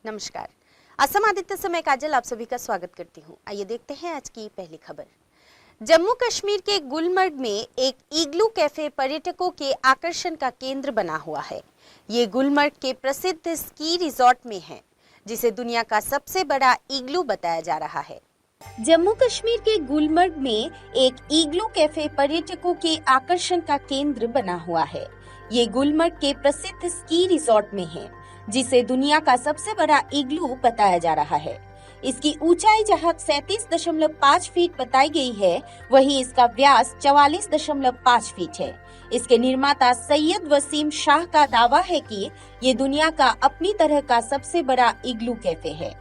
नमस्कार। असम आदित्य से मैं काजल आप सभी का स्वागत करती हूँ। आइए देखते हैं आज की पहली खबर। जम्मू कश्मीर के गुलमर्ग में एक इग्लू कैफे पर्यटकों के आकर्षण का केंद्र बना हुआ है। ये गुलमर्ग के प्रसिद्ध स्की रिजॉर्ट में है, जिसे दुनिया का सबसे बड़ा इग्लू बताया जा रहा है। जम्मू कश्मीर के गुलमर्ग में एक इग्लू कैफे पर्यटकों के आकर्षण का केंद्र बना हुआ है। ये गुलमर्ग के प्रसिद्ध स्की रिजॉर्ट में है, जिसे दुनिया का सबसे बड़ा इग्लू बताया जा रहा है। इसकी ऊंचाई जहां 37.5 फीट बताई गई है, वहीं इसका व्यास 44.5 फीट है। इसके निर्माता सैयद वसीम शाह का दावा है कि ये दुनिया का अपनी तरह का सबसे बड़ा इग्लू कैफे है।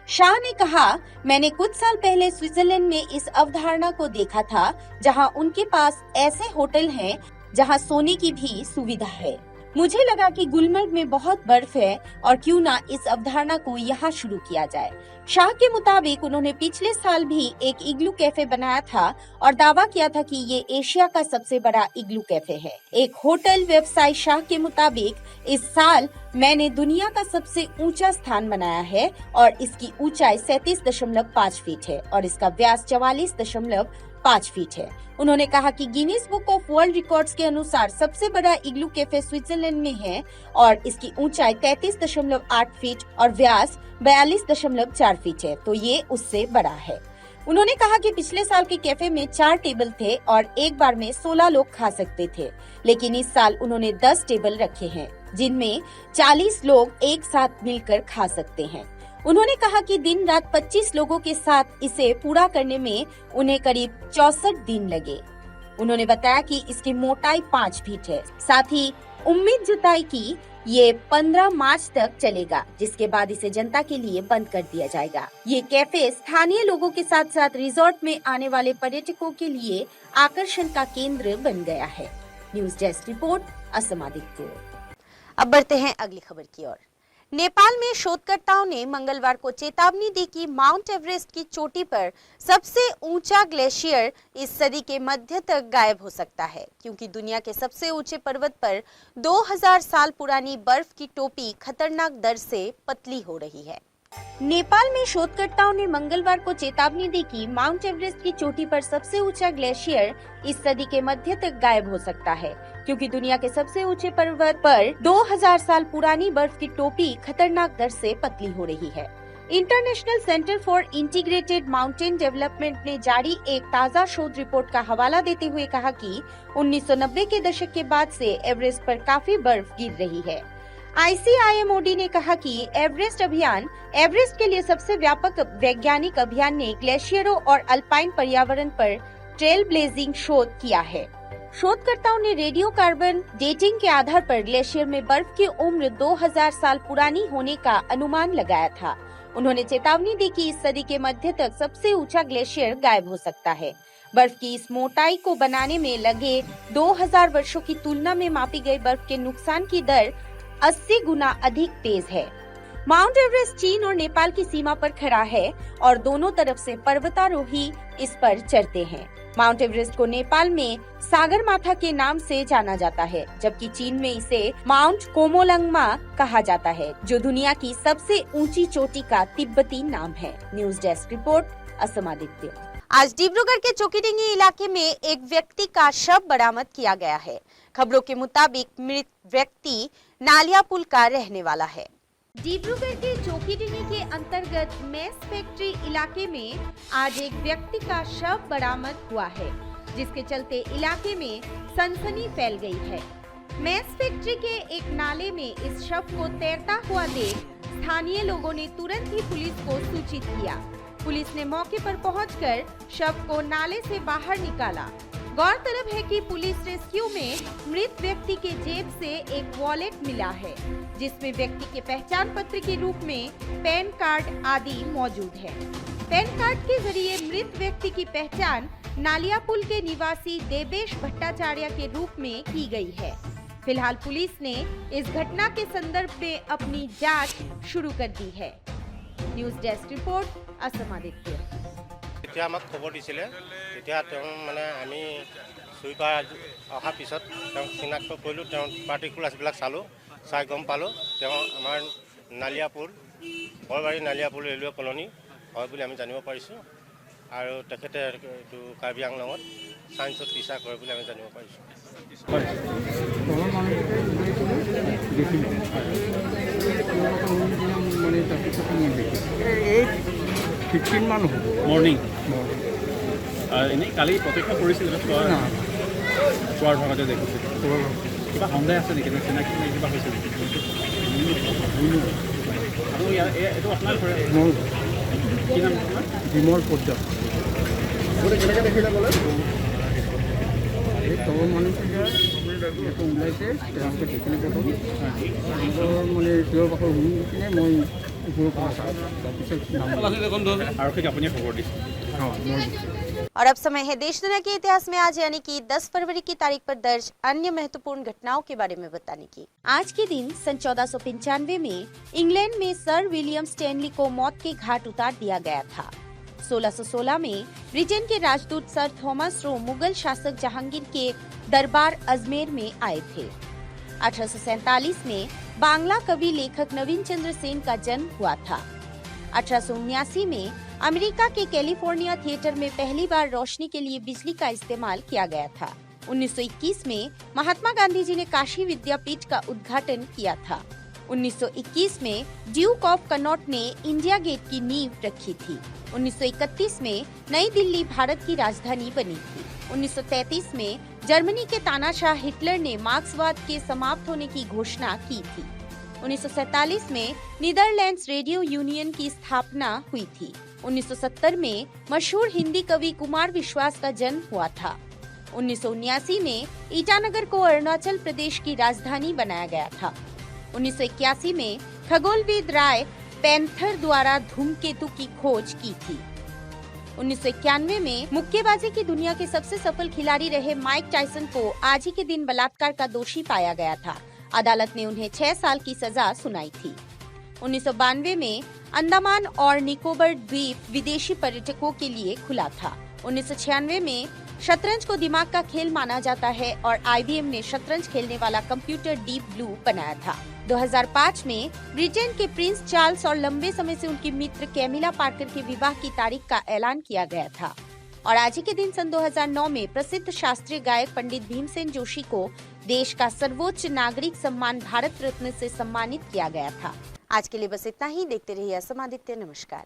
शाह ने कहा, मैंने कुछ साल पहले स्विट्जरलैंड में इस अवधारणा को देखा था, जहां उनके पास ऐसे होटल हैं जहां सोने की भी सुविधा है। मुझे लगा कि गुलमर्ग में बहुत बर्फ है और क्यों ना इस अवधारणा को यहाँ शुरू किया जाए। शाह के मुताबिक उन्होंने पिछले साल भी एक इग्लू कैफे बनाया था और दावा किया था कि ये एशिया का सबसे बड़ा इग्लू कैफे है। एक होटल व्यवसायी शाह के मुताबिक इस साल मैंने दुनिया का सबसे ऊंचा स्थान बनाया है और इसकी ऊंचाई 37.5 फीट है और इसका व्यास 44.5 फीट है। उन्होंने कहा कि Guinness book of world records के अनुसार सबसे बड़ा इग्लू कैफे स्विट्जरलैंड में है और इसकी ऊंचाई 33.8 फीट और व्यास 42.4 फीट है, तो ये उससे बड़ा है। उन्होंने कहा कि पिछले साल के कैफे में 4 टेबल थे और एक बार में 16 लोग खा सकते थे, लेकिन इस साल उन्होंने 10 टेबल रखे हैं, जिनमें 40 लोग एक साथ मिलकर खा सकते हैं। उन्होंने कहा कि दिन रात 25 लोगों के साथ इसे पूरा करने में उन्हें करीब 64 दिन लगे। उन्होंने बताया कि इसकी मोटाई 5 फीट है। साथ ही उम्मीद जताई कि ये 15 मार्च तक चलेगा, जिसके बाद इसे जनता के लिए बंद कर दिया जाएगा। ये कैफे स्थानीय लोगों के साथ साथ रिजॉर्ट में आने वाले पर्यटकों के लिए आकर्षण का केंद्र बन गया है। News desk report, Assam Aditya. अब बढ़ते हैं अगली खबर की ओर। नेपाल में शोधकर्ताओं ने मंगलवार को चेतावनी दी कि माउंट एवरेस्ट की चोटी पर सबसे ऊंचा ग्लेशियर इस सदी के मध्य तक गायब हो सकता है, क्योंकि दुनिया के सबसे ऊंचे पर्वत पर 2000 साल पुरानी बर्फ की टोपी खतरनाक दर से पतली हो रही है। नेपाल में शोधकर्ताओं ने मंगलवार को चेतावनी दी कि माउंट एवरेस्ट की चोटी पर सबसे ऊंचा ग्लेशियर इस सदी के मध्य तक गायब हो सकता है, क्योंकि दुनिया के सबसे ऊंचे पर्वत पर 2000 साल पुरानी बर्फ की टोपी खतरनाक दर से पतली हो रही है। International centre for integrated mountain development ने जारी एक ताज़ा शोध रिपोर्ट का हवाला देते हुए कहा कि 1990 के दशक के बाद से एवरेस्ट पर काफी बर्फ गिर रही है। ICIMOD ने कहा कि एवरेस्ट अभियान एवरेस्ट के लिए सबसे व्यापक वैज्ञानिक अभियान ने ग्लेशियरों और अल्पाइन पर्यावरण पर ट्रेल ब्लेजिंग शोध किया है। शोधकर्ताओं ने रेडियो कार्बन डेटिंग के आधार पर ग्लेशियर में बर्फ की उम्र 2000 साल पुरानी होने का अनुमान लगाया था। उन्होंने चेतावनी दी कि इस सदी के मध्य तक सबसे ऊंचा ग्लेशियर गायब हो सकता है। बर्फ की इस मोटाई को बनाने में लगे 2000 वर्षों की तुलना में मापी गई बर्फ के नुकसान की दर 80 गुना अधिक तेज है। माउंट एवरेस्ट चीन और नेपाल की सीमा पर खड़ा है और दोनों तरफ से पर्वतारोही इस पर चढ़ते हैं। माउंट एवरेस्ट को नेपाल में सागरमाथा के नाम से जाना जाता है, जबकि चीन में इसे माउंट कोमोलंगमा कहा जाता है, जो दुनिया की सबसे ऊंची चोटी का तिब्बती नाम है। News desk report, Assam Aditya. आज डिब्रूगढ़ के चोकीडिंगी इलाके में एक व्यक्ति का शव बरामद किया गया है। खबरों के मुताबिक मृत व्यक्ति नालिया पुल का रहने वाला है। डिब्रूगढ़ के चोकीडिंगी के अंतर्गत मेस फैक्ट्री इलाके में आज एक व्यक्ति का शव बरामद हुआ है, जिसके चलते इलाके में सनसनी फैल गई है। मेस फैक्ट्री के एक नाले में इस शव को तैरता हुआ देख स्थानीय लोगों ने तुरंत ही पुलिस को सूचित किया। पुलिस ने मौके पर पहुंचकर शव को नाले से बाहर निकाला। गौरतलब है कि पुलिस रेस्क्यू में मृत व्यक्ति के जेब से एक वॉलेट मिला है, जिसमें व्यक्ति के पहचान पत्र के रूप में पैन कार्ड आदि मौजूद है। पैन कार्ड के जरिए मृत व्यक्ति की पहचान नालिया पुल के निवासी देवेश भट्टाचार्य के रूप में की गई है। फिलहाल पुलिस ने इस घटना के संदर्भ में अपनी जांच शुरू कर दी है। News desk report, Assam Aditya. যেতিয়া আমাক খবৰ দিছিলে তেতিয়া তেওঁ মানে আমি সুইপাৰ অহাৰ পিছত তেওঁক চিনাক্ত কৰিলোঁ। তেওঁ পাৰ্টিকুলাৰ্ছবিলাক চালোঁ, চাই গম পালোঁ তেওঁ আমাৰ নালিয়াপুৰ বৰবাৰী নালিয়াপুৰ ৰেলৱে কলনী হয় বুলি আমি জানিব পাৰিছোঁ আৰু তেখেতে এইটো কাৰ্বি আংলঙত ছায়েন্সত টিচাৰ কৰে বুলি আমি জানিব পাৰিছোঁ। তলৰ মানুহকেইটাই দেখিলে মানে তাৰপিছত মই দেখিছোঁ এই 15 মান হ'ব মৰ্ণিং এনেই কালি প্ৰত্যক্ষ কৰিছিল চোৱাৰ ভাগতে দেখিছিল। কিবা সন্দেহ আছে নেকি চিনাকি কিবা হৈছে নেকি? আৰু এইটো আপোনাৰ কি নাম আপোনাৰ? বিমল পদ্মা। কেনেকৈ দেখিলে বোলে? এই তলৰ মানুহকেইটা ইয়াতে ওলাইছে, তেওঁলোকে দেখিলে প্ৰথম তেওঁলোকৰ মানে তেওঁৰ পাখৰ শুনি কিনে মই ওপৰৰ পৰা চাওঁ, তাৰপিছত আৰক্ষীক আপুনি খবৰ দিছে? মই और अब समय है देश दुनिया के इतिहास में आज यानी कि 10 फरवरी की तारीख पर दर्ज अन्य महत्वपूर्ण घटनाओं के बारे में बताने की। आज के दिन सन 1495 में इंग्लैंड में सर विलियम स्टैनली को मौत के घाट उतार दिया गया था। 1616 में ब्रिटेन के राजदूत सर थॉमस रो मुगल शासक जहांगीर के दरबार अजमेर में आए थे। 1847 में बांग्ला कवि लेखक नवीन चंद्र सेन का जन्म हुआ था। 1879 में अमेरिका के कैलिफोर्निया थिएटर में पहली बार रोशनी के लिए बिजली का इस्तेमाल किया गया था। 1921 में महात्मा गांधी जी ने काशी विद्यापीठ का उद्घाटन किया था। 1921 में ड्यूक ऑफ कनॉट ने इंडिया गेट की नींव रखी थी। 1931 में नई दिल्ली भारत की राजधानी बनी थी। 1933 में जर्मनी के तानाशाह हिटलर ने मार्क्सवाद के समाप्त होने की घोषणा की थी। 1947 में नीदरलैंड्स रेडियो यूनियन की स्थापना हुई थी। 1970 में मशहूर हिंदी कवि कुमार विश्वास का जन्म हुआ था। 1979 में ईटानगर को अरुणाचल प्रदेश की राजधानी बनाया गया था। 1981 में खगोलविद राय पैंथर द्वारा धूमकेतु की खोज की थी। 1991 में मुक्केबाजी की दुनिया के सबसे सफल खिलाड़ी रहे माइक टायसन को आज ही के दिन बलात्कार का दोषी पाया गया था। अदालत ने उन्हें 6 साल की सजा सुनाई थी। 1992 में अंडमान और निकोबार द्वीप विदेशी पर्यटकों के लिए खुला था। 1996 में शतरंज को दिमाग का खेल माना जाता है और IBM ने शतरंज खेलने वाला कंप्यूटर डीप ब्लू बनाया था। 2005 में ब्रिटेन के प्रिंस चार्ल्स और लंबे समय से उनकी मित्र कैमिला पार्कर के विवाह की तारीख का ऐलान किया गया था। और आज ही के दिन सन 2009 में प्रसिद्ध शास्त्रीय गायक पंडित भीमसेन जोशी को देश का सर्वोच्च नागरिक सम्मान भारत रत्न से सम्मानित किया गया था। आज के लिए बस इतना ही। देखते रहिए असम आदित्य। नमस्कार।